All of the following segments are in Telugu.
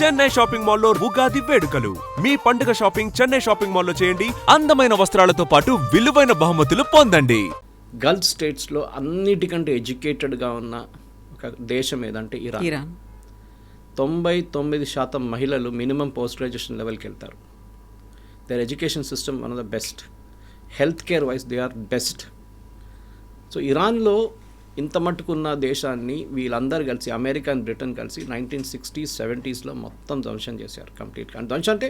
చెన్నై షాపింగ్ మాల్లో ఉగాది వేడుకలు. మీ పండుగ షాపింగ్ చెన్నై షాపింగ్ మాల్లో చేయండి. అందమైన వస్త్రాలతో పాటు విలువైన బహుమతులు పొందండి. గల్ఫ్ స్టేట్స్లో అన్నిటికంటే ఎడ్యుకేటెడ్గా ఉన్న ఒక దేశం ఏదంటే ఇరాన్. 99% మహిళలు మినిమం పోస్ట్ గ్రాడ్యుయేషన్ లెవెల్కి వెళ్తారు. There education system one of the best. Health care wise they are best. So ఇరాన్లో ఇంత మట్టుకున్న దేశాన్ని వీళ్ళందరూ కలిసి అమెరికా అండ్ బ్రిటన్ కలిసి 1960s, 70sలో మొత్తం ధ్వంసం చేశారు కంప్లీట్గా. అంటే ధ్వంసం అంటే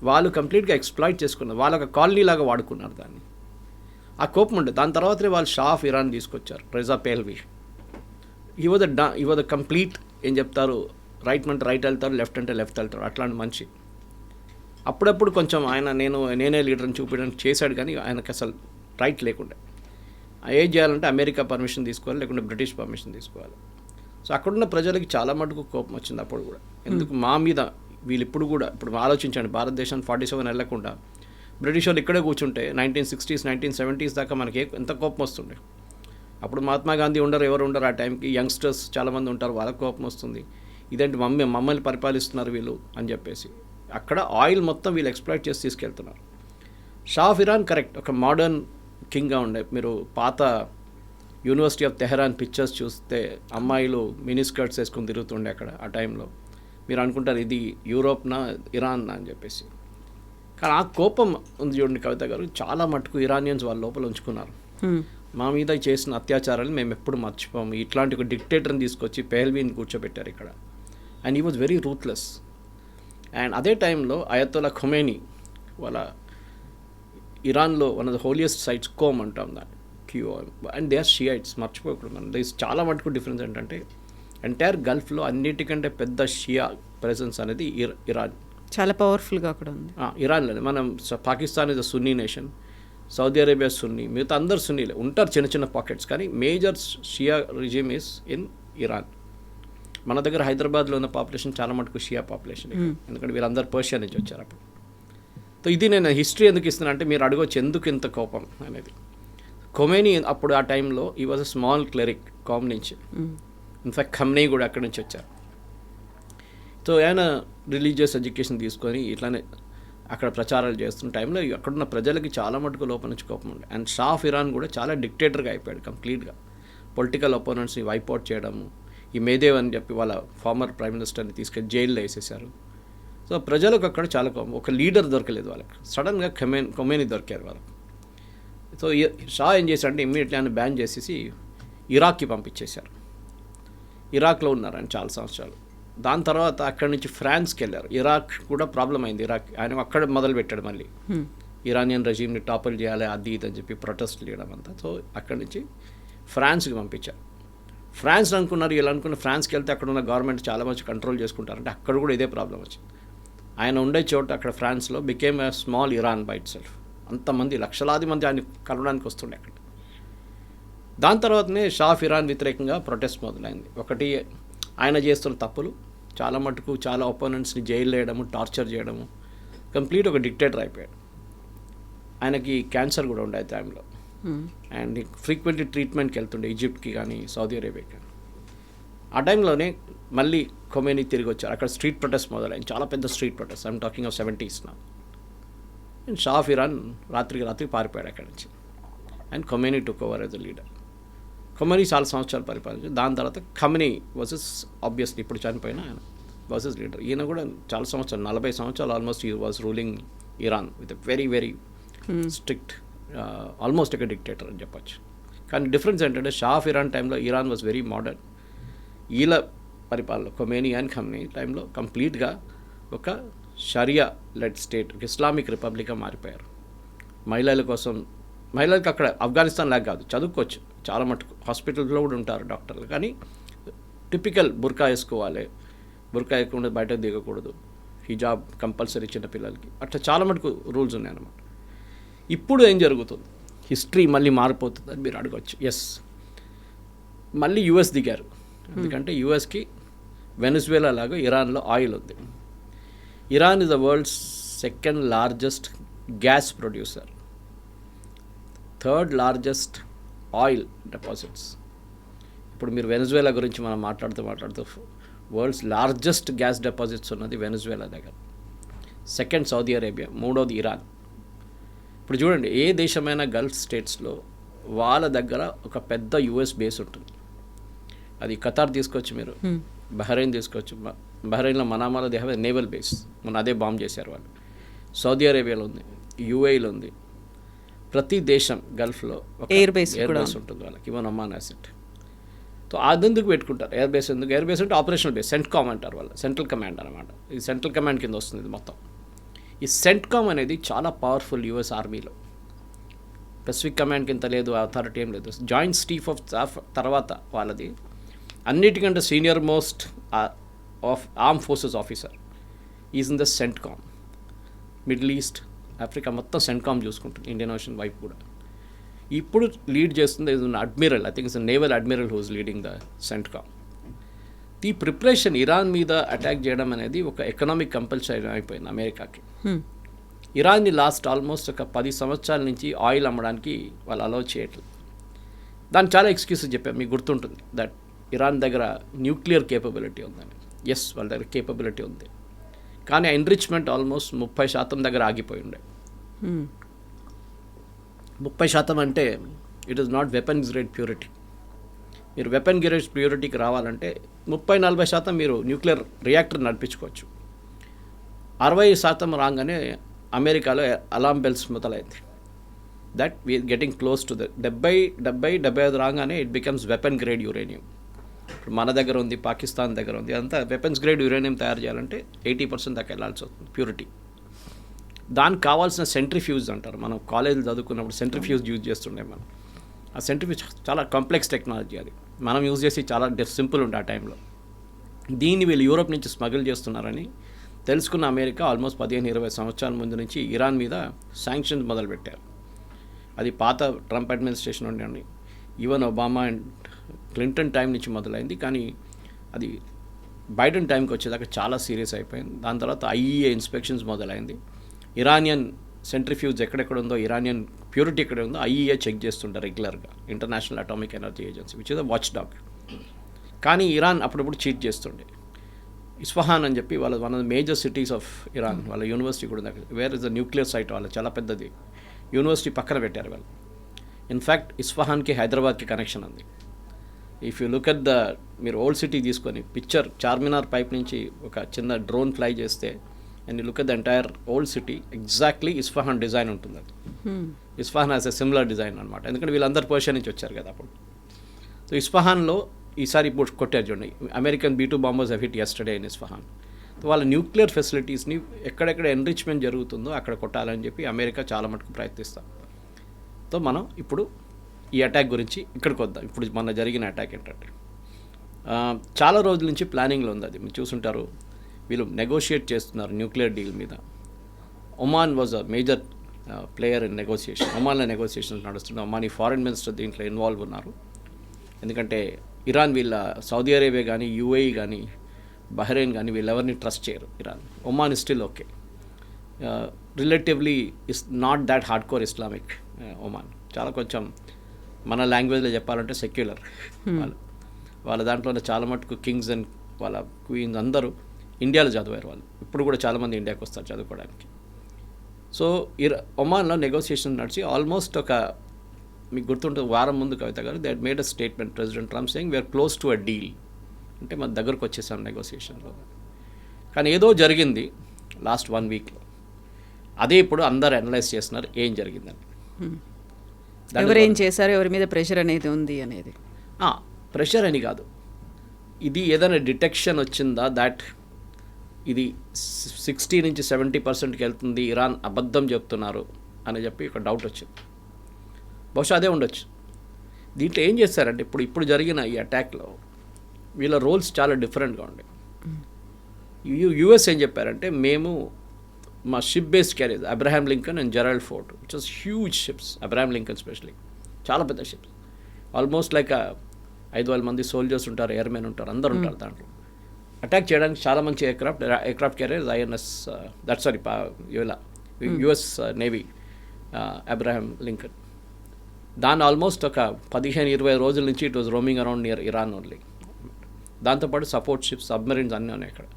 వాళ్ళు కంప్లీట్గా ఎక్స్ప్లాయిట్ చేసుకున్నారు. వాళ్ళ ఒక కాలనీ లాగా వాడుకున్నారు దాన్ని. ఆ కోపం ఉండే దాని తర్వాతనే వాళ్ళు షా ఆఫ్ ఇరాన్ తీసుకొచ్చారు, రిజా పెహ్లవి. ఈ వాజ్ ద కంప్లీట్ ఏం చెప్తారు, రైట్ అంటే రైట్ వెళ్తారు, లెఫ్ట్ అంటే లెఫ్ట్ వెళ్తారు, అట్లాంటి మనిషి. అప్పుడప్పుడు కొంచెం ఆయన నేనే లీడర్ని చూపించడానికి చేశాడు, కానీ ఆయనకు అసలు రైట్ లేకుండే. ఏం చేయాలంటే అమెరికా పర్మిషన్ తీసుకోవాలి, లేకుంటే బ్రిటిష్ పర్మిషన్ తీసుకోవాలి. సో అక్కడున్న ప్రజలకి చాలా మటుకు కోపం వచ్చింది అప్పుడు కూడా. ఎందుకు మా మీద వీళ్ళు ఇప్పుడు ఆలోచించండి, భారతదేశాన్ని 47 వెళ్ళకుండా బ్రిటిష్ వాళ్ళు ఇక్కడే కూర్చుంటే 1960s, 1970s దాకా మనకి ఎంత కోపం వస్తుండే. అప్పుడు మహాత్మా గాంధీ ఎవరు ఉండరు ఆ టైంకి. యంగ్స్టర్స్ చాలామంది ఉంటారు, వాళ్ళకి కోపం వస్తుంది. ఇదేంటి మమ్మల్ని పరిపాలిస్తున్నారు వీళ్ళు అని చెప్పేసి. అక్కడ ఆయిల్ మొత్తం వీళ్ళు ఎక్స్ప్లాయిట్ చేసి తీసుకెళ్తున్నారు. షా ఆఫ్ ఇరాన్ కరెక్ట్ ఒక మోడర్న్ కింగ్గా ఉండే. మీరు పాత యూనివర్సిటీ ఆఫ్ తెహరాన్ పిక్చర్స్ చూస్తే అమ్మాయిలు మినీ స్కర్ట్స్ వేసుకుని తిరుగుతుండే అక్కడ ఆ టైంలో. మీరు అనుకుంటారు ఇది యూరోప్నా ఇరాన్ అని చెప్పేసి. కానీ ఆ కోపం ఉంది చూడండి కవిత గారు, చాలా మటుకు ఇరానియన్స్ వాళ్ళ లోపల ఉంచుకున్నారు. మా మీద చేసిన అత్యాచారాలు మేము ఎప్పుడు మర్చిపోము. ఇట్లాంటి ఒక డిక్టేటర్ని తీసుకొచ్చి పెహ్లవీని కూర్చోబెట్టారు ఇక్కడ. And he was very ruthless. And అదే టైంలో అయతోలా ఖొమేనీ వాళ్ళ ఇరాన్లో one of the holiest sites Qom అంటాం దాన్ని, QOM. And they are Shiites, మర్చిపోకూడదు మనం. దిస్ చాలా మటుకు డిఫరెన్స్ ఏంటంటే ఎంటైర్ గల్ఫ్లో అన్నిటికంటే పెద్ద షియా ప్రెసెన్స్ అనేది ఇరాన్. చాలా పవర్ఫుల్గా అక్కడ ఉంది. ఇరాన్లోనే మనం Pakistan is a Sunni nation, Saudi Arabia Sunni, మిగతా అందరు సున్నీలే ఉంటారు, చిన్న చిన్న పాకెట్స్. కానీ major Shia regime is in Iran. మన దగ్గర హైదరాబాద్లో ఉన్న పాపులేషన్ చాలా మటుకు షియా పాపులేషన్, ఎందుకంటే వీళ్ళందరూ పర్షియా నుంచి వచ్చారు అప్పుడు. సో ఇది నేను హిస్టరీ ఎందుకు ఇస్తున్నా అంటే మీరు అడగవచ్చు ఎందుకు ఇంత కోపం అనేది. ఖొమేనీ అప్పుడు ఆ టైంలో ఈ was a small cleric Qom నుంచి. ఇన్ఫ్యాక్ట్ ఖమ్నీ కూడా అక్కడి నుంచి వచ్చారు. సో ఆయన రిలీజియస్ ఎడ్యుకేషన్ తీసుకొని ఇట్లానే అక్కడ ప్రచారాలు చేస్తున్న టైంలో అక్కడున్న ప్రజలకి చాలా మటుకు లోపల నుంచి కోపం ఉండే. అండ్ షా ఆఫ్ ఇరాన్ కూడా చాలా డిక్టేటర్గా అయిపోయాడు కంప్లీట్గా. పొలిటికల్ ఒపోనెంట్స్ని వైప్అవుట్ చేయడము. ఈ మేదేవ్ అని చెప్పి వాళ్ళ ఫార్మర్ ప్రైమ్ మినిస్టర్ని తీసుకెళ్ళి జైల్లో వేసేసారు. సో ప్రజలకు అక్కడ చాలా కోపం. ఒక లీడర్ దొరకలేదు వాళ్ళకి. సడన్గా ఖొమేనీ దొరికారు వాళ్ళకి. సో షా ఏం చేశారంటే ఇమ్మీడియట్లీ ఆయన బ్యాన్ చేసేసి ఇరాక్కి పంపించేశారు. ఇరాక్లో ఉన్నారు ఆయన చాలా సంవత్సరాలు. దాని తర్వాత అక్కడి నుంచి ఫ్రాన్స్కి వెళ్ళారు. ఇరాక్ కూడా ప్రాబ్లం అయింది. ఇరాక్ ఆయన అక్కడ మొదలు పెట్టాడు మళ్ళీ ఇరానియన్ రెజీమ్ని టాపల్ చేయాలి అది ఇది అని చెప్పి ప్రొటెస్ట్ చేయడం అంతా. సో అక్కడి నుంచి ఫ్రాన్స్కి పంపించారు. ఫ్రాన్స్ అనుకున్నారు, ఇలా అనుకున్న ఫ్రాన్స్కి వెళ్తే అక్కడ ఉన్న గవర్నమెంట్ చాలా మంచి కంట్రోల్ చేసుకుంటారంటే అక్కడ కూడా ఇదే ప్రాబ్లం వచ్చింది. ఆయన ఉండే చోట అక్కడ ఫ్రాన్స్లో became a small Iran by it self. అంతమంది లక్షలాది మంది ఆయన కలవడానికి వస్తుండే అక్కడ. దాని తర్వాతనే షా ఆఫ్ ఇరాన్ వ్యతిరేకంగా ప్రొటెస్ట్ మొదలైంది. ఒకటి ఆయన చేస్తున్న తప్పులు, చాలా మటుకు చాలా ఒపోనెంట్స్ని జైలు వేయడము, టార్చర్ చేయడము, కంప్లీట్ ఒక డిక్టేటర్ అయిపోయాడు. ఆయనకి క్యాన్సర్ కూడా ఉండే టైంలో. అండ్ ఫ్రీక్వెంట్లీ ట్రీట్మెంట్కి వెళ్తుండే ఈజిప్ట్కి కానీ సౌదీ అరేబియాకి కానీ. ఆ టైంలోనే మళ్ళీ ఖొమేనీ తిరిగి వచ్చారు. అక్కడ స్ట్రీట్ ప్రొటెస్ట్ మొదలైంది, చాలా పెద్ద street protest. I'm talking of 70s నా. అండ్ షా ఆఫ్ ఇరాన్ రాత్రికి పారిపోయాడు అక్కడి నుంచి. And Khomeini took over as a leader. Khomeini చాలా సంవత్సరాలు పరిపాలించారు. దాని తర్వాత ఖమ్నీ వర్సెస్ ఆబ్వియస్లీ ఇప్పుడు చనిపోయిన ఆయన వర్సెస్ లీడర్. ఈయన కూడా చాలా సంవత్సరాలు 40 సంవత్సరాలు ఆల్మోస్ట్ ఈ was ruling Iran with very very strict, almost ఒక డిక్టేటర్ అని చెప్పచ్చు. కానీ డిఫరెన్స్ ఏంటంటే షా ఆఫ్ ఇరాన్ టైంలో ఇరాన్ వాజ్ వెరీ మోడర్న్. వీళ్ళ పరిపాలన ఖొమేనీ అండ్ ఖమ్నీ టైంలో కంప్లీట్గా ఒక షరియా లెడ్ స్టేట్, ఇస్లామిక్ రిపబ్లిక్గా మారిపోయారు. మహిళలకు అక్కడ ఆఫ్ఘనిస్తాన్ లాగా కాదు, చదువుకోవచ్చు చాలా మటుకు, హాస్పిటల్లో కూడా ఉంటారు డాక్టర్లు. కానీ టిపికల్ బుర్కా వేసుకోవాలి, బుర్కా వేయకుండా బయటకు దిగకూడదు, హిజాబ్ కంపల్సరీ చిన్నపిల్లలకి, అట్లా చాలా మటుకు రూల్స్ ఉన్నాయన్నమాట. ఇప్పుడు ఏం జరుగుతుంది, హిస్టరీ మళ్ళీ మారిపోతుంది అని మీరు అడగవచ్చు. ఎస్, మళ్ళీ యుఎస్ దిగారు. ఎందుకంటే యుఎస్కి వెనిజువేలా లాగా ఇరాన్లో ఆయిల్ ఉంది. Iran is the world's second largest gas producer, third largest oil deposits. ఇప్పుడు మీరు వెనిజువేలా గురించి మనం మాట్లాడుతూ వరల్డ్స్ లార్జెస్ట్ గ్యాస్ డిపాజిట్స్ ఉన్నది వెనజువేలా దగ్గర, సెకండ్ సౌదీ అరేబియా, మూడోది ఇరాన్. ఇప్పుడు చూడండి, ఏ దేశమైనా గల్ఫ్ స్టేట్స్లో వాళ్ళ దగ్గర ఒక పెద్ద యుఎస్ బేస్ ఉంటుంది. అది ఖతార్ తీసుకోవచ్చు, మీరు బహ్రెయిన్ తీసుకోవచ్చు. బహ్రెయిన్లో మనామాలో దే హ్యావ్ నేవల్ బేస్, మొన్న అదే బాంబ్ చేశారు వాళ్ళు. సౌదీ అరేబియాలో ఉంది, యూఏఈలో ఉంది. ప్రతి దేశం గల్ఫ్లో ఒక ఎయిర్ బేస్ ఉంటుంది వాళ్ళకి, ఈవెన్ ఒమాన్ అసెట్. సో అదెందుకు పెట్టుకుంటారు ఎయిర్ బేస్? ఎందుకు ఎయిర్ బేస్ అంటే ఆపరేషనల్ బేస్, సెంట్కామ్ అంటారు వాళ్ళు, సెంట్రల్ కమాండ్ అనమాట. ఈ సెంట్రల్ కమాండ్ కింద వస్తుంది ఇది మొత్తం. ఈ సెంట్కామ్ అనేది చాలా పవర్ఫుల్ యుఎస్ ఆర్మీలో. పెసిఫిక్ కమాండ్ కింద లేదు, అథారిటీ ఏం లేదు. జాయింట్ చీఫ్ ఆఫ్ స్టాఫ్ తర్వాత వాళ్ళది అన్నిటికంటే senior most of arm forces officer is in the CENTCOM. Middle east, Africa మొత్తం సెంట్కామ్ చూసుకుంటుంది, ఇండియన్ ఓషన్ వైపు కూడా. ఇప్పుడు లీడ్ చేస్తుంది admiral, I think it's naval admiral who's leading the CENTCOM. ఈ ప్రిపరేషన్ ఇరాన్ మీద అటాక్ చేయడం అనేది ఒక ఎకనామిక్ కంపల్సరీ అయిపోయింది అమెరికాకి. ఇరాన్ని లాస్ట్ ఆల్మోస్ట్ ఒక 10 సంవత్సరాల నుంచి ఆయిల్ అమ్మడానికి వాళ్ళు అలౌ చేయట్లేదు. దానికి చాలా ఎక్స్క్యూజెస్ చెప్పారు, మీకు గుర్తుంటుంది. దట్ ఇరాన్ దగ్గర న్యూక్లియర్ కేపబిలిటీ ఉందని. ఎస్, వాళ్ళ దగ్గర కేపబిలిటీ ఉంది, కానీ ఎన్రిచ్మెంట్ ఆల్మోస్ట్ 30% దగ్గర ఆగిపోయి ఉండే. 30% అంటే it is not weapon grade purity. మీరు వెపన్ గ్రేడ్ ప్యూరిటీకి రావాలంటే 30-40% మీరు న్యూక్లియర్ రియాక్టర్ నడిపించుకోవచ్చు. 60% రాగానే అమెరికాలో అలారం బెల్స్ మొదలైంది. That we're getting close to the 70-75 రాగానే it becomes weapon grade uranium. ఇప్పుడు మన దగ్గర ఉంది, పాకిస్తాన్ దగ్గర ఉంది, అంతా వెపన్స్ గ్రేడ్ యురేనియం తయారు చేయాలంటే 80% దాకా వెళ్ళాల్సి వస్తుంది ప్యూరిటీ. దానికి కావాల్సిన సెంట్రిఫ్యూజ్ అంటారు, మనం కాలేజీలో చదువుకున్నప్పుడు సెంట్రిఫ్యూజ్ యూజ్ చేస్తుండే మనం. ఆ సెంట్రిఫ్యూజ్ చాలా కాంప్లెక్స్ టెక్నాలజీ, అది మనం యూజ్ చేసి చాలా సింపుల్ ఉండే ఆ టైంలో. దీన్ని వీళ్ళు యూరోప్ నుంచి స్మగిల్ చేస్తున్నారని తెలుసుకున్న అమెరికా ఆల్మోస్ట్ 15-20 సంవత్సరాల ముందు నుంచి ఇరాన్ మీద శాంక్షన్స్ మొదలుపెట్టారు. అది పాత ట్రంప్ అడ్మినిస్ట్రేషన్ ఉండండి, even Obama and Clinton time నుంచి మొదలైంది. కానీ అది బైడెన్ టైంకి వచ్చేదాకా చాలా సీరియస్ అయిపోయింది. దాని తర్వాత ఐఈఏ ఇన్స్పెక్షన్స్ మొదలైంది. ఇరానియన్ సెంట్రిఫ్యూజ్ ఎక్కడెక్కడ ఉందో, ఇరానియన్ ప్యూరిటీ ఎక్కడ ఉందో ఐఈఏ చెక్ చేస్తుంటారు రెగ్యులర్గా, international atomic energy agency, which is a watch dog. కానీ ఇరాన్ అప్పుడప్పుడు చీట్ చేస్తుండే. ఇస్ఫహాన్ అని చెప్పి వాళ్ళ one of the major cities of Iran, వాళ్ళ యూనివర్సిటీ కూడా ఉంది, where is the nuclear site, వాళ్ళ చాలా పెద్దది యూనివర్సిటీ పక్కన పెట్టారు వాళ్ళు. ఇన్ఫ్యాక్ట్ ఇస్ఫహాన్కి హైదరాబాద్కి కనెక్షన్ ఉంది. If you look at the, మీరు ఓల్డ్ సిటీ తీసుకొని పిక్చర్ చార్మినార్ పైప్ నుంచి ఒక చిన్న డ్రోన్ ఫ్లై చేస్తే and you look at the entire old city, exactly Isfahan design ఉంటుంది. అది Isfahan as a similar design అనమాట, ఎందుకంటే వీళ్ళందరూ పర్షియా నుంచి వచ్చారు కదా అప్పుడు. సో ఇస్ఫహాన్లో ఈసారి ఇప్పుడు కొట్టారు చూడండి, American B-2 bombers have hit yesterday in Isfahan. So వాళ్ళ న్యూక్లియర్ ఫెసిలిటీస్ని ఎక్కడెక్కడ ఎన్రిచ్మెంట్ జరుగుతుందో అక్కడ కొట్టాలని చెప్పి అమెరికా చాలా మటుకు ప్రయత్నిస్తాం. సో మనం ఇప్పుడు ఈ అటాక్ గురించి ఇక్కడికి వద్దాం. ఇప్పుడు మన జరిగిన అటాక్ ఏంటంటే చాలా రోజుల నుంచి ప్లానింగ్లో ఉంది. అది మీరు చూసుంటారు, వీళ్ళు నెగోషియేట్ చేస్తున్నారు న్యూక్లియర్ డీల్ మీద. Oman was a major player in negotiation. ఒమాన్లో నెగోషియేషన్స్ నడుస్తున్నాయి. ఒమానీ ఫారెన్ మినిస్టర్ దీంట్లో ఇన్వాల్వ్ ఉన్నారు. ఎందుకంటే ఇరాన్ వీళ్ళ సౌదీ అరేబియా కానీ, యూఏఈ కానీ, బహ్రెయిన్ కానీ వీళ్ళెవరిని ట్రస్ట్ చేయరు Iran. Oman is still okay, relatively is not that hard core Islamic. Oman చాలా కొంచెం మన లాంగ్వేజ్లో చెప్పాలంటే సెక్యులర్. వాళ్ళ దాంట్లో చాలా మటుకు కింగ్స్ అండ్ వాళ్ళ క్వీన్స్ అందరూ ఇండియాలో చదివారు. వాళ్ళు ఇప్పుడు కూడా చాలామంది ఇండియాకి వస్తారు చదువుకోవడానికి. సో ఒమాన్లో నెగోషియేషన్ నడిచి ఆల్మోస్ట్ ఒక, మీకు గుర్తుంటుంది, వారం ముందు కవిత గారు they made a statement, President Trump saying we're close to a deal, అంటే మన దగ్గరకు వచ్చేసాం నెగోషియేషన్లో. కానీ ఏదో జరిగింది లాస్ట్ 1 వీక్లో. అదే ఇప్పుడు అందరు అనలైజ్ చేస్తున్నారు ఏం జరిగిందని. ఎవరేం చేశారు, ఎవరి మీద ప్రెషర్ అనేది ఉంది అనేది. ప్రెషర్ అని కాదు, ఇది ఏదైనా డిటెక్షన్ వచ్చిందా దాట్ ఇది 60 నుంచి 70%కి వెళ్తుంది, ఇరాన్ అబద్ధం చెప్తున్నారు అని చెప్పి ఒక డౌట్ వచ్చింది. బహుశా అదే ఉండొచ్చు. దీంట్లో ఏం చేస్తారంటే ఇప్పుడు జరిగిన ఈ అటాక్లో వీళ్ళ రోల్స్ చాలా డిఫరెంట్గా ఉండే. యుఎస్ ఏం చెప్పారంటే, మేము మా ship based carriers Abraham Lincoln and Gerald Ford, which was huge ships, Abraham Lincoln especially, చాలా పెద్ద షిప్స్, ఆల్మోస్ట్ లైక్ 5,000 మంది సోల్జర్స్ ఉంటారు, ఎయిర్మెన్ ఉంటారు, అందరు ఉంటారు దాంట్లో. అటాక్ చేయడానికి చాలా మంచి aircraft carriers INS US navy Abraham Lincoln. దాన్ని ఆల్మోస్ట్ ఒక 15-20 రోజుల నుంచి it was roaming around near Iran only. దాంతోపాటు సపోర్ట్ షిప్స్, సబ్మెరీన్స్ అన్నీ ఉన్నాయి ఇక్కడ.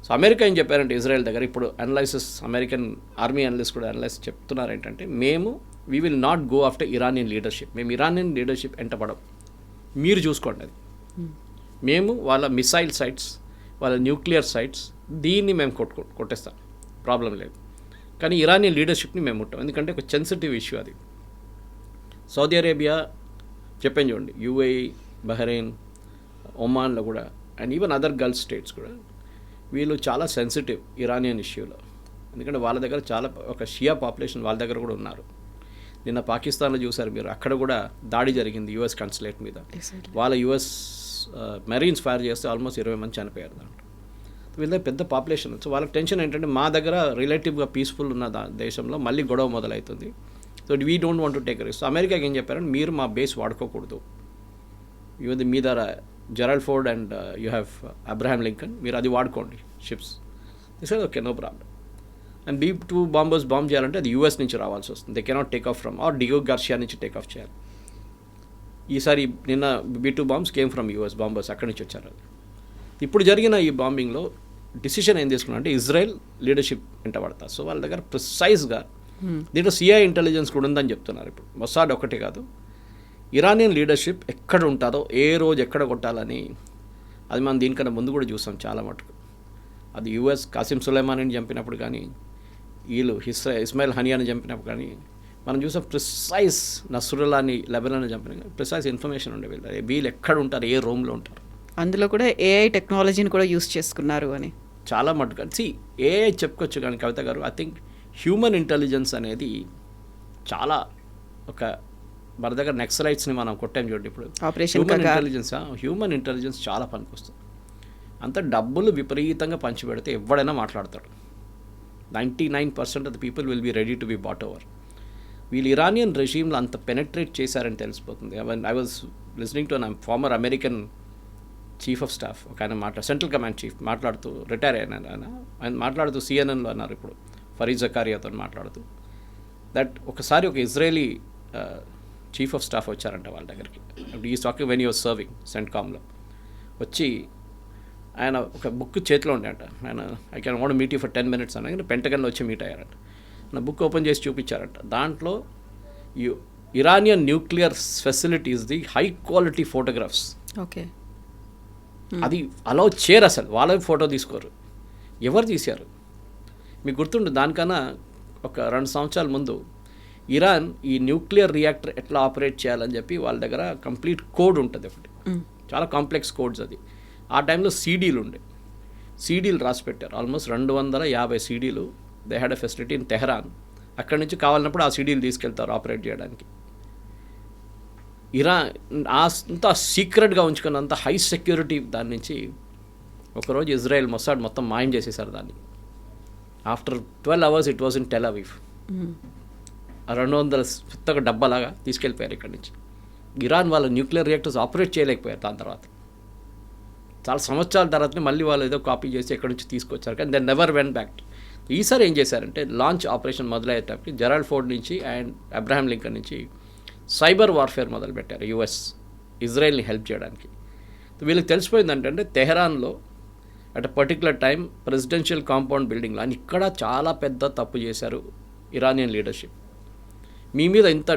సో అమెరికా ఏం చెప్పారంటే ఇజ్రాయెల్ దగ్గర ఇప్పుడు అనలైసిస్, అమెరికన్ ఆర్మీ అనలిస్ట్ కూడా అనలైజ్ చెప్తున్నారు ఏంటంటే, we will not go after Iranian leadership. మేము ఇరానియన్ లీడర్షిప్ ఎంటపడం, మీరు చూసుకోండి అది. మేము వాళ్ళ మిసైల్ సైట్స్, వాళ్ళ న్యూక్లియర్ సైట్స్, దీన్ని మేము కొట్టేస్తాం, ప్రాబ్లం లేదు. కానీ ఇరానియన్ లీడర్షిప్ని మేము ముట్టాం, ఎందుకంటే ఒక సెన్సిటివ్ ఇష్యూ అది. సౌదీ అరేబియా చెప్పాను చూడండి, యూఏఈ, బహ్రెయిన్, ఒమాన్లో కూడా, and even other Gulf states కూడా వీళ్ళు చాలా సెన్సిటివ్ ఇరానియన్ ఇష్యూలో. ఎందుకంటే వాళ్ళ దగ్గర చాలా ఒక షియా పాపులేషన్ వాళ్ళ దగ్గర కూడా ఉన్నారు. నిన్న పాకిస్తాన్లో చూసారు మీరు, అక్కడ కూడా దాడి జరిగింది యుఎస్ కన్సులేట్ మీద. వాళ్ళ యుఎస్ మెరీన్స్ ఫైర్ చేస్తే ఆల్మోస్ట్ 20 మంది చనిపోయారు దాంట్లో. వీళ్ళ పెద్ద పాపులేషన్. సో వాళ్ళకి టెన్షన్ ఏంటంటే, మా దగ్గర రిలేటివ్గా పీస్ఫుల్ ఉన్న దేశంలో మళ్ళీ గొడవ మొదలవుతుంది. So we don't want to take risk. So అమెరికాకి ఏం చెప్పారంటే, మీరు మా బేస్ వాడుకోకూడదు, మీ దగ్గర Gerald Ford and you have Abraham Lincoln, మీరు అది వాడుకోండి ships. This okay, no problem. And B-2 bombers bomb చేయాలంటే అది యూఎస్ నుంచి రావాల్సి వస్తుంది. They cannot take off from ఆర్ డియో గార్షియా నుంచి టేక్ ఆఫ్ చేయాలి. ఈసారి నిన్న B-2 bombs came from US bombers, అక్కడి నుంచి వచ్చారు. ఇప్పుడు జరిగిన ఈ బాంబింగ్లో డిసిషన్ ఏం తీసుకున్నా అంటే, ఇజ్రాయెల్ లీడర్షిప్ వెంట పడతారు. సో వాళ్ళ దగ్గర ప్రిసైజ్గా దీంట్లో సిఐ ఇంటెలిజెన్స్ కూడా ఉందని చెప్తున్నారు. ఇప్పుడు మొసాడ్ ఒకటే కాదు, ఇరానియన్ లీడర్షిప్ ఎక్కడ ఉంటుందో, ఏ రోజు ఎక్కడ కొట్టాలని, అది మనం దీనికన్నా ముందు కూడా చూసాం చాలా మటుకు. అది యుఎస్ కాసిం సులైమానీని చంపినప్పుడు కానీ, వీళ్ళు ఇస్మాయిల్ హనియాని చంపినప్పుడు కానీ మనం చూసాం. ప్రిసైజ్ నస్రుల్లాని లెబనాన్ని చంపిన ప్రిసైజ్ ఇన్ఫర్మేషన్ ఉండే వీళ్ళు ఎక్కడ ఉంటారు, ఏ రూమ్లో ఉంటారు. అందులో కూడా ఏఐ టెక్నాలజీని కూడా యూస్ చేసుకున్నారు అని చాలా మటుకు. ఏఐ చెప్పుకోవచ్చు కానీ కవిత గారు, ఐ థింక్ హ్యూమన్ ఇంటెలిజెన్స్ అనేది చాలా మన దగ్గర నెక్సలైట్స్ని మనం కొట్టాం చూడండి ఇప్పుడు. హ్యూమన్ ఇంటెలిజెన్స్ చాలా పనికొస్తుంది. అంత డబ్బులు విపరీతంగా పంచిపెడితే ఎవడైనా మాట్లాడతాడు. 99% of the people will be ready to be bought over. వీళ్ళు ఇరానియన్ రెజీమ్లో అంత పెనెట్రేట్ చేశారని తెలిసిపోతుంది. I was listening to former American chief of staff, ఒక ఆయన సెంట్రల్ కమాండ్ చీఫ్ మాట్లాడుతూ, రిటైర్ అయినారు ఆయన మాట్లాడుతూ సిఎన్ఎన్లో అన్నారు ఇప్పుడు, ఫరీద్ జకారియాతో మాట్లాడుతూ, దట్ ఒకసారి ఒక ఇజ్రాయేలీ చీఫ్ ఆఫ్ స్టాఫ్ వచ్చారంట వాళ్ళ దగ్గరికి. ఈ టాకింగ్ వెన్ యూర్ సర్వింగ్ సెంట్కామ్లో వచ్చి, ఆయన ఒక బుక్ చేతిలో ఉండేట. ఆయన I can want meet you for 10 minutes అని పెంటగన్లో వచ్చి మీట్ అయ్యారంట. నా బుక్ ఓపెన్ చేసి చూపించారంట. దాంట్లో ఇరానియన్ న్యూక్లియర్ ఫెసిలిటీస్ది హై క్వాలిటీ ఫోటోగ్రాఫ్స్. ఓకే, అది అలౌ చేయరు, అసలు వాళ్ళ ఫోటో తీసుకోరు. ఎవరు తీశారు మీకు గుర్తుండు? దానికన్నా ఒక 2 సంవత్సరాల ముందు ఇరాన్ ఈ న్యూక్లియర్ రియాక్టర్ ఎట్లా ఆపరేట్ చేయాలని చెప్పి వాళ్ళ దగ్గర కంప్లీట్ కోడ్ ఉంటుంది ఒకటి, చాలా కాంప్లెక్స్ కోడ్స్. అది ఆ టైంలో సీడీలు రాసి పెట్టారు. ఆల్మోస్ట్ 250 సీడీలు. They had a facility in Tehran. అక్కడి నుంచి కావాలన్నప్పుడు ఆ సీడీలు తీసుకెళ్తారు ఆపరేట్ చేయడానికి. ఇరాన్ అంత సీక్రెట్గా ఉంచుకున్నంత హై సెక్యూరిటీ దాని నుంచి ఒకరోజు ఇజ్రాయెల్ మొసాడ్ మొత్తం మాయం చేసేసారు దాన్ని. After 12 hours it was in Tel Aviv. 200 పెద్దగా డబ్బాలాగా తీసుకెళ్ళిపోయారు ఇక్కడి నుంచి. ఇరాన్ వాళ్ళ న్యూక్లియర్ రియాక్టర్స్ ఆపరేట్ చేయలేకపోయారు. దాని తర్వాత చాలా సంవత్సరాల తర్వాతనే మళ్ళీ వాళ్ళు ఏదో కాపీ చేసి ఎక్కడి నుంచి తీసుకొచ్చారు, కానీ దెన్ నెవర్ వెంట్ బ్యాక్. ఈసారి ఏం చేశారంటే, లాంచ్ ఆపరేషన్ మొదలయ్యేటప్పటికి జెరాల్డ్ ఫోర్డ్ నుంచి అండ్ అబ్రహాం లింకన్ నుంచి సైబర్ వార్ఫేర్ మొదలుపెట్టారు యుఎస్ ఇజ్రాయెల్ని హెల్ప్ చేయడానికి. వీళ్ళకి తెలిసిపోయింది అంటే తెహరాన్లో at a particular time presidential compound బిల్డింగ్లో అని ఇక్కడ చాలా పెద్ద తప్పు చేశారు ఇరానియన్ లీడర్షిప్. మీ మీద ఇంత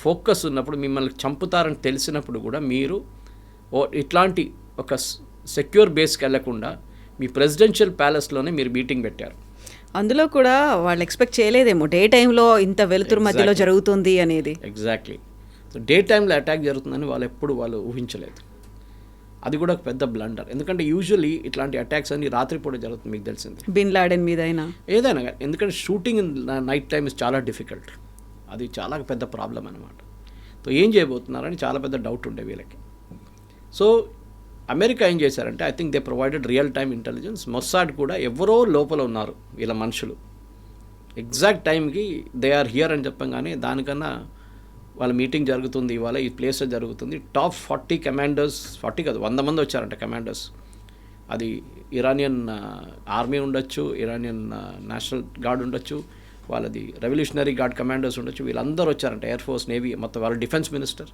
ఫోకస్ ఉన్నప్పుడు, మిమ్మల్ని చంపుతారని తెలిసినప్పుడు కూడా మీరు ఇట్లాంటి ఒక సెక్యూర్ బేస్కి వెళ్లకుండా మీ ప్రెసిడెన్షియల్ ప్యాలెస్లోనే మీరు మీటింగ్ పెట్టారు. అందులో కూడా వాళ్ళు ఎక్స్పెక్ట్ చేయలేదేమో డే టైంలో ఇంత వెలుతురు మధ్యలో జరుగుతుంది అనేది. ఎగ్జాక్ట్లీ. సో డే టైంలో అటాక్ జరుగుతుందని వాళ్ళు ఊహించలేదు. అది కూడా ఒక పెద్ద బ్లండర్. ఎందుకంటే యూజువల్లీ ఇట్లాంటి అటాక్స్ అన్ని రాత్రిపూట జరుగుతుంది, మీకు తెలిసింది. బిన్ లాడెన్ మీద ఏదైనా కానీ, ఎందుకంటే shooting in night time is చాలా డిఫికల్ట్. అది చాలా పెద్ద ప్రాబ్లం అనమాట. సో ఏం చేయబోతున్నారని చాలా పెద్ద డౌట్ ఉండే వీళ్ళకి. సో అమెరికా ఏం చేశారంటే, I think they provided real time intelligence. Mossad కూడా ఎవరో లోపల ఉన్నారు వీళ్ళ మనుషులు, ఎగ్జాక్ట్ టైంకి దే ఆర్ హియర్ అని చెప్పంగానే దానికన్నా వాళ్ళ మీటింగ్ జరుగుతుంది ఇవాళ ఈ ప్లేస్లో జరుగుతుంది. టాప్ 40 కమాండర్స్, 40 కాదు 100 మంది వచ్చారంట కమాండర్స్. అది ఇరానియన్ ఆర్మీ ఉండొచ్చు, ఇరానియన్ నేషనల్ గార్డ్ ఉండొచ్చు, వాళ్ళది రెవల్యూషనరీ గార్డ్ కమాండర్స్ ఉండొచ్చు. వీళ్ళందరూ వచ్చారంట, ఎయిర్ ఫోర్స్, నేవీ, మొత్తం వాళ్ళ డిఫెన్స్ మినిస్టర్.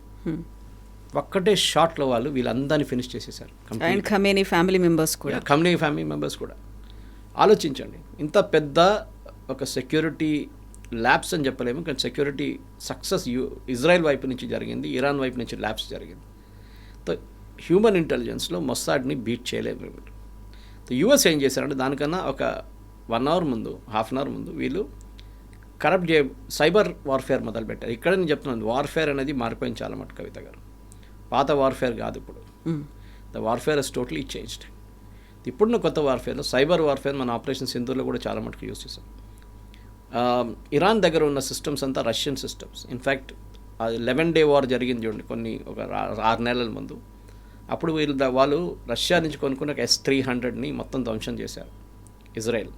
ఒక్కటే షాట్లో వాళ్ళు వీళ్ళందరినీ ఫినిష్ చేసేసారు. అండ్ ఖమేనీ ఫ్యామిలీ మెంబర్స్ కూడా. ఖమేనీ ఫ్యామిలీ మెంబర్స్ కూడా. ఆలోచించండి, ఇంత పెద్ద ఒక సెక్యూరిటీ ల్యాబ్స్ అని చెప్పలేము, కానీ సెక్యూరిటీ సక్సెస్ ఇజ్రాయెల్ వైపు నుంచి జరిగింది, ఇరాన్ వైపు నుంచి ల్యాబ్స్ జరిగింది. సో హ్యూమన్ ఇంటెలిజెన్స్లో మొస్సాడ్ని బీట్ చేయలేము మీరు. యూఎస్ ఏం చేశారంటే దానికన్నా ఒక 1 hour ముందు, హాఫ్ అన్ అవర్ ముందు వీళ్ళు సైబర్ వార్ఫేర్ మొదలుపెట్టారు. ఇక్కడ నేను చెప్తున్నాను, వార్ఫేర్ అనేది మారిపోయింది చాలా మటు కవిత గారు. పాత వార్ఫేర్ కాదు ఇప్పుడు. The warfare is totally changed. ఇప్పుడున్న కొత్త వార్ఫేర్లో సైబర్ వార్ఫేర్ మన ఆపరేషన్ సింధూర్లో కూడా చాలా మటుకు యూస్ చేసాం. ఇరాన్ దగ్గర ఉన్న సిస్టమ్స్ అంతా Russian systems. In fact 11 day war జరిగింది చూడండి ఒక 6 నెలల ముందు. అప్పుడు వాళ్ళు రష్యా నుంచి కొనుక్కున్న S-300ని మొత్తం ధ్వంసం చేశారు ఇజ్రాయెల్.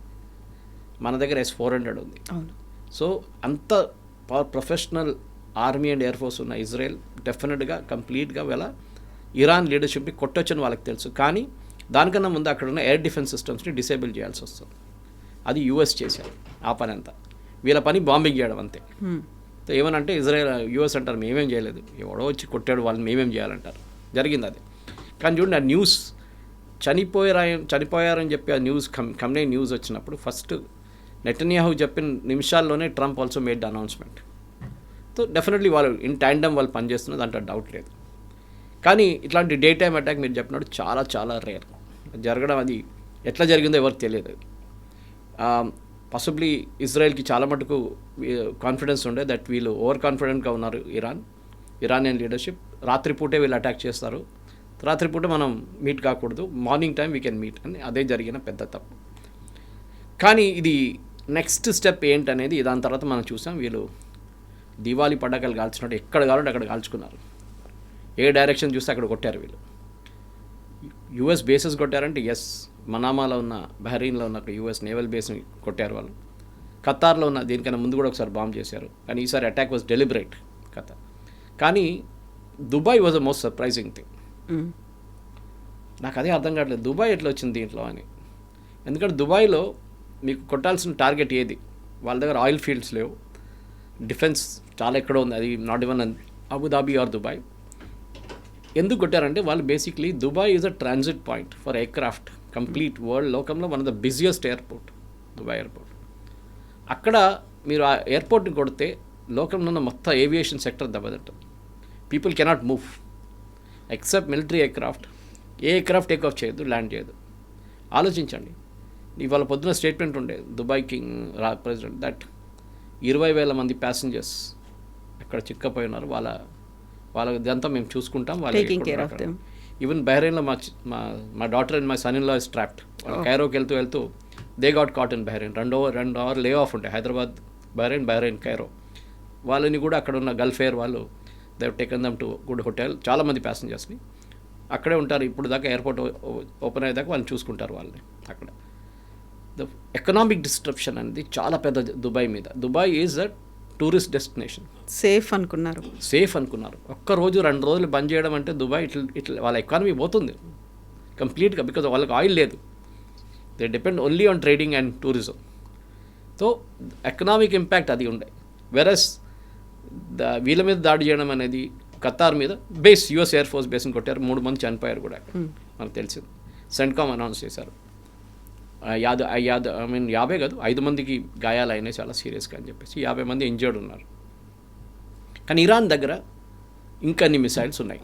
మన దగ్గర S-400 ఉంది. సో అంత professional army and air force ఉన్న ఇజ్రాయెల్ డెఫినెట్గా కంప్లీట్గా వీళ్ళ ఇరాన్ లీడర్షిప్ని కొట్టొచ్చని వాళ్ళకి తెలుసు. కానీ దానికన్నా ముందు అక్కడ ఉన్న ఎయిర్ డిఫెన్స్ సిస్టమ్స్ని డిసేబుల్ చేయాల్సి వస్తుంది. అది యూఎస్ చేశారు ఆ పని అంతా. వీళ్ళ పని బాంబింగ్ చేయడం అంతే. సో ఏమనంటే యూఎస్ అంటారు మేమేం చేయలేదు, ఎవడో వచ్చి కొట్టాడు వాళ్ళని మేమేం చేయాలంటారు. జరిగింది అది. కానీ చూడండి, ఆ న్యూస్ చనిపోయారని చెప్పి ఆ న్యూస్ కమ్నే న్యూస్ వచ్చినప్పుడు ఫస్ట్ నెటన్యాహు చెప్పిన నిమిషాల్లోనే Trump also made the announcement. So definitely వాళ్ళు ఇన్ ట్యాండమ్ వాళ్ళు పనిచేస్తున్నారు, దాంట్లో డౌట్ లేదు. కానీ ఇట్లాంటి డే టైమ్ అటాక్ మీరు చెప్పినట్టు చాలా చాలా రేర్ జరగడం. అది ఎట్లా జరిగిందో ఎవరికి తెలియదు. పాసిబ్లీ ఇజ్రాయెల్కి చాలా మటుకు కాన్ఫిడెన్స్ ఉండే దట్ వీళ్ళు ఓవర్ కాన్ఫిడెంట్గా ఉన్నారు ఇరానియన్ లీడర్షిప్. రాత్రిపూటే వీళ్ళు అటాక్ చేస్తారు, రాత్రిపూట మనం మీట్ కాకూడదు, morning time we can meet అని. అదే జరిగిన పెద్ద తప్పు. కానీ ఇది నెక్స్ట్ స్టెప్ ఏంటనేది దాని తర్వాత మనం చూసాం. వీళ్ళు దివాళీ పటాకాలు కాల్చినట్టు ఎక్కడ కావాలంటే అక్కడ కాల్చుకున్నారు. ఏ డైరెక్షన్ చూస్తే అక్కడ కొట్టారు వీళ్ళు. యుఎస్ బేసెస్ కొట్టారంటే ఎస్, మనామాలో ఉన్న బహ్రెయిన్లో ఉన్న యుఎస్ నేవల్ బేస్ని కొట్టారు వాళ్ళు. ఖతార్లో ఉన్న దీనికన్నా ముందు కూడా ఒకసారి బాంబ్ చేశారు, కానీ ఈసారి అటాక్ వాజ్ డెలిబరేట్ ఖతార్. కానీ Dubai was the most surprising thing. నాకు అదే అర్థం కావట్లేదు దుబాయ్ ఎట్లా వచ్చింది దీంట్లో అని. ఎందుకంటే దుబాయ్లో మీకు కొట్టాల్సిన టార్గెట్ ఏది? వాళ్ళ దగ్గర ఆయిల్ ఫీల్డ్స్ లేవు, డిఫెన్స్ చాలా ఎక్కడో ఉంది, అది not even Abu Dhabi or Dubai. ఎందుకు కొట్టారంటే వాళ్ళు basically Dubai is a transit point for aircraft. Complete world లోకంలో one of the busiest airport Dubai airport. అక్కడ మీరు ఆ ఎయిర్పోర్ట్ని కొడితే లోకంలో ఉన్న మొత్తం ఏవియేషన్ సెక్టర్ దెబ్బతింటుంది. People cannot move except military aircraft. ఏ ఎయిర్క్రాఫ్ట్ టేక్ ఆఫ్ చేయదు, ల్యాండ్ చేయదు. ఆలోచించండి, ఇవాళ పొద్దున స్టేట్మెంట్ ఉండే దుబాయ్ కింగ్ ప్రెసిడెంట్ దట్ 20,000 మంది ప్యాసింజర్స్ అక్కడ చిక్కపోయి ఉన్నారు, వాళ్ళ ఇదంతా మేము చూసుకుంటాం, వాళ్ళు ఈవెన్ బహ్రెయిన్లో మా daughter and my son in law is trapped. వాళ్ళు కైరోకి వెళ్తూ they got caught in Bahrain. 2 hours lay off ఉంటాయి, హైదరాబాద్ బహ్రెయిన్ కైరో. వాళ్ళని కూడా అక్కడ ఉన్న గల్ఫ్ ఎయిర్ వాళ్ళు they taken them to good hotel. చాలామంది ప్యాసింజర్స్ని అక్కడే ఉంటారు ఇప్పుడు దాకా, ఎయిర్పోర్ట్ ఓపెన్ అయ్యేదాకా వాళ్ళని చూసుకుంటారు వాళ్ళని అక్కడ. ద ఎకనామిక్ డిస్ట్రప్షన్ అనేది చాలా పెద్ద దుబాయ్ మీద. Dubai is a tourist destination. Safe అనుకున్నారు. ఒక్క రోజు 2 రోజులు బంద్ చేయడం అంటే దుబాయ్ ఇట్లా వాళ్ళ ఎకానమీ పోతుంది కంప్లీట్గా. బికాజ్ వాళ్ళకి ఆయిల్ లేదు, they depend only on trading and tourism. So economic impact అది ఉండే. వెరస్ వీళ్ళ మీద దాడి చేయడం అనేది ఖతార్ మీద బేస్, యుఎస్ ఎయిర్ ఫోర్స్ బేస్ని కొట్టారు, 3 మంది చనిపోయారు కూడా అక్కడ మనకు తెలిసింది. సెంట్కామ్ అనౌన్స్ చేశారు 50 కాదు 5 మందికి గాయాలు అయినాయి చాలా సీరియస్గా అని చెప్పేసి, 50 మంది ఇంజర్డ్ ఉన్నారు. కానీ ఇరాన్ దగ్గర ఇంకన్ని మిసైల్స్ ఉన్నాయి.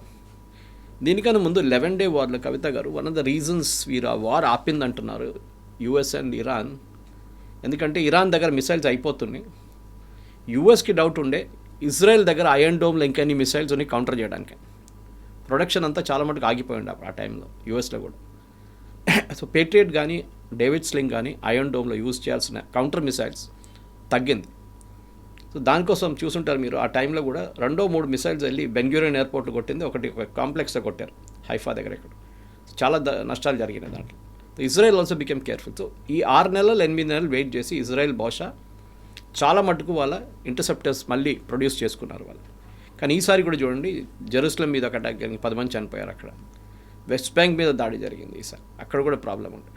దీనికన్నా ముందు 11 day వార్లో Kavitha garu one of the reasons వీరు ఆ వార్ ఆపిందంటున్నారు యుఎస్ అండ్ ఇరాన్. ఎందుకంటే ఇరాన్ దగ్గర మిసైల్స్ అయిపోతున్నాయి, యుఎస్కి డౌట్ ఉండే ఇజ్రాయెల్ దగ్గర ఐరన్ డోమ్లో ఇంకెన్ని మిసైల్స్ ఉన్నాయి కౌంటర్ చేయడానికి. ప్రొడక్షన్ అంతా చాలా మటుకు ఆగిపోయి ఉండే ఆ టైంలో యుఎస్లో కూడా. సో పేట్రియట్ కానీ డేవిడ్ స్లింగ్ కానీ ఐరన్ డోమ్లో యూజ్ చేయాల్సిన కౌంటర్ మిసైల్స్ తగ్గింది. సో దానికోసం చూసుంటారు మీరు ఆ టైంలో కూడా 2-3 మిసైల్స్ వెళ్ళి బెన్గూరియన్ ఎయిర్పోర్ట్లో కొట్టింది, ఒకటి కాంప్లెక్స్లో కొట్టారు హైఫా దగ్గర. ఇక్కడ చాలా నష్టాలు జరిగినాయి దాంట్లో. Israel also became careful. So ఈ 6 నెలలు 8 నెలలు వెయిట్ చేసి ఇజ్రాయెల్ బహుశా చాలా మటుకు వాళ్ళ ఇంటర్సెప్టర్స్ మళ్ళీ ప్రొడ్యూస్ చేసుకున్నారు వాళ్ళు. కానీ ఈసారి కూడా చూడండి, జెరూసలేం మీద ఒక అటాక్ జరిగింది, 10 మంది చనిపోయారు అక్కడ. వెస్ట్ బ్యాంక్ మీద దాడి జరిగింది ఈసారి, అక్కడ కూడా ప్రాబ్లం ఉంది.